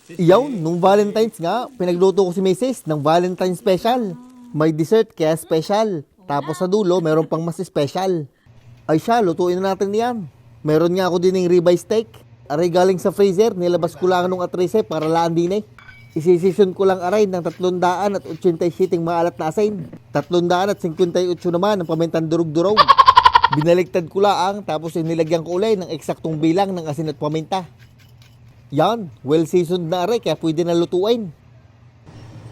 Iyaw, nung Valentine's nga, pinagluto ko si Mrs. ng Valentine special. May dessert kaya special. Tapos sa dulo, meron pang mas special. Ay siya, lutuin na natin yan. Meron nga ako din ng ribeye steak. Aray galing sa freezer, nilabas ko lang nung atrise para laan din eh. Isisisyon ko lang aray ng 387 maalat na asin. 358 naman ng pamintan durug-durog. Binaliktad ko lang, tapos inilagyan ko ulay ng eksaktong bilang ng asin at paminta. Yan, well seasoned na aray kaya pwede na lutuin.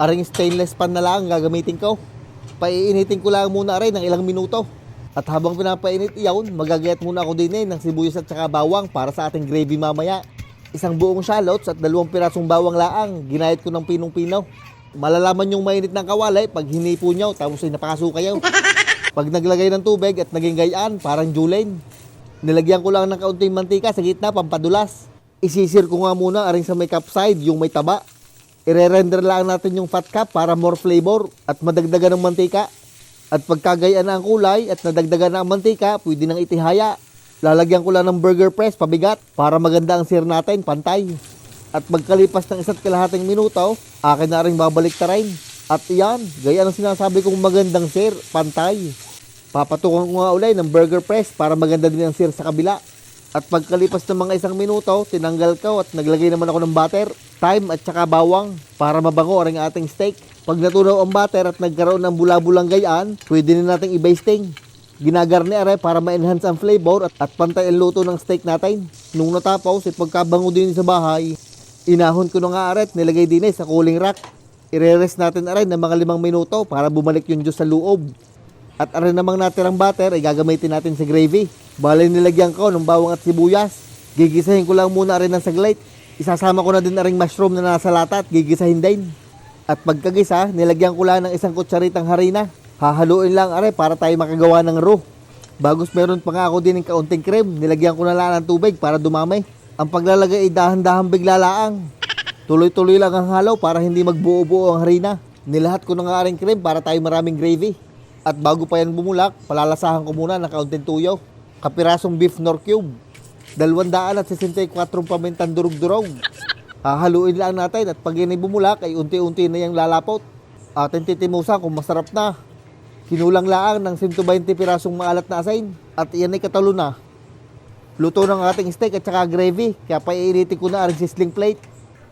Aring stainless pan na lang gagamitin ko. Paiinitin ko lang muna aray ng ilang minuto. At habang pinapainit iyon, magagayat muna ako din ng sibuyas at saka bawang para sa ating gravy mamaya. Isang buong shallots at 2 pirasong bawang laang, ginayat ko ng pinong-pinaw. Malalaman yung mainit ng kawalay pag hinipo nyo tapos ay napakasuka yaw. Pag naglagay ng tubig at naging gayaan, parang julain. Nilagyan ko lang ng kaunting mantika sa gitna pampadulas. Isisir ko nga muna aring sa may cup side yung may taba. Ire-render lang natin yung fat cap para more flavor at madagdagan ng mantika. At pagkagayaan na ang kulay at nadagdagan na ang mantika, pwede nang itihaya. Lalagyan ko lang ng burger press pabigat para maganda ang sear natin, pantay. At pagkalipas ng 1.5 minuto, akin na rin babalik ta rin. At iyan, gaya ng sinasabi kong magandang sear, pantay. Papatukan ko nga ulay ng burger press para maganda din ang sear sa kabila. At pagkalipas ng mga 1 minuto, tinanggal ko at naglagay naman ako ng butter, thyme at saka bawang para mabango ang ating steak. Pag natunaw ang butter at nagkaroon ng bula-bulang gayaan, pwede na nating i-basting. Ginagarni are para ma-enhance ang flavor at pantay ang luto ng steak natin. Nung natapos, pagkabango din sa bahay, inahon ko na nga aret, nilagay din sa cooling rack. Ire-rest natin aray ng mga 5 minuto para bumalik yung juice sa loob. At aray namang natirang butter ay gagamitin natin sa gravy. Bale nilagyan ko ng bawang at sibuyas. Gigisahin ko lang muna rin ng saglit. Isasama ko na din aring mushroom na nasa lata at gigisahin din. At pagkagisa, nilagyan ko lang ng 1 kutsaritang harina. Hahaluin lang are para tayo makagawa ng roux. Bagos meron pa nga ako din ng kaunting cream. Nilagyan ko na lang ng tubig para dumami. Ang paglalagay ay dahan-dahan bigla laang. Tuloy-tuloy lang ang halaw para hindi magbuo-buo ang harina. Nilahat ko na nga ring cream para tayo maraming gravy. At bago pa yan bumulak, palalasahan ko muna ng kaunting tuyo. Kapirasong beef nor cube. 264 pamintan durug-durog. Hahaluin lang natin at pag yan ay bumulak ay unti-unti na yung lalapot. Atin titimusan kung masarap na. Kinulang laang ng 120 pirasong maalat na asin at iyan ay katalo na. Luto ng ating steak at saka gravy kaya paiinitin ko na aring sizzling plate.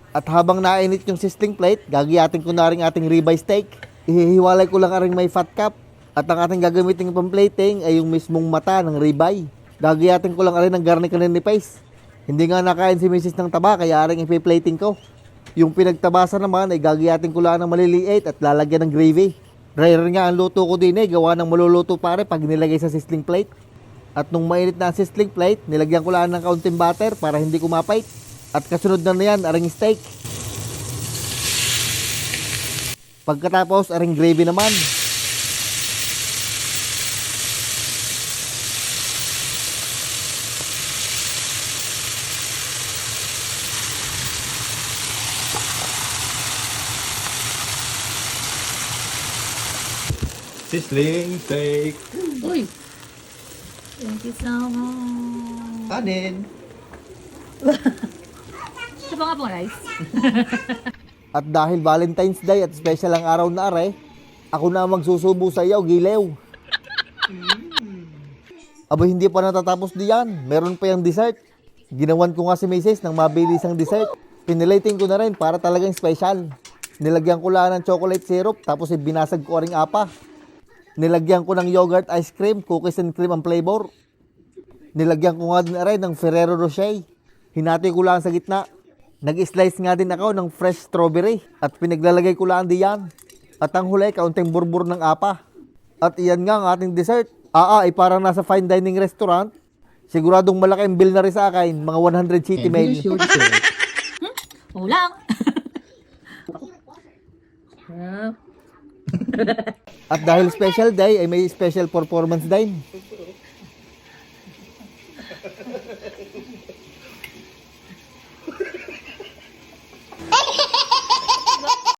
At habang nainit yung sizzling plate, gagayatin ko na rin ating ribeye steak. Ihihiwalay ko lang aring may fat cap. At ang ating gagamitin pang-plating ay yung mismong mata ng ribeye. Gagayatin ko lang rin ng garnic ni paste. Hindi nga nakain si Mrs. ng taba kaya aring ipi-plating ko. Yung pinagtabasa naman ay gagayatin ko lang ng maliliit at lalagyan ng gravy. Rare nga ang luto ko din gawa ng maluluto pare pag nilagay sa sizzling plate. At nung mainit na ang sizzling plate, nilagyan ko lang ng kaunting butter para hindi kumapait. At kasunod na yan, aring steak. Pagkatapos, aring gravy naman. Sizzling steak. Uy! Thank you so much. Kanin. Ito pa nga pong rice. At dahil Valentine's Day at special ang araw na are, ako na ang magsusubo sa iyo, gilew. Aba hindi pa natatapos diyan, meron pa yung dessert. Ginawan ko nga si Mrs. ng mabilisang dessert. Pinilating ko na rin para talagang special. Nilagyan ko lang ng chocolate syrup tapos binasag ko ring apa. Nilagyan ko ng yogurt ice cream, cookies and cream ang flavor. Nilagyan ko nga din rin ng Ferrero Rocher. Hinati ko lang sa gitna. Nag-slice nga din ako ng fresh strawberry at pinaglalagay ko lang diyan. At ang huli, kaunting burbur ng apa. At iyan nga ang ating dessert. Ay parang nasa fine dining restaurant. Siguradong malaki ang bill na rin sa akin, mga 100 city mail. Ulang! At dahil special day ay may special performance din.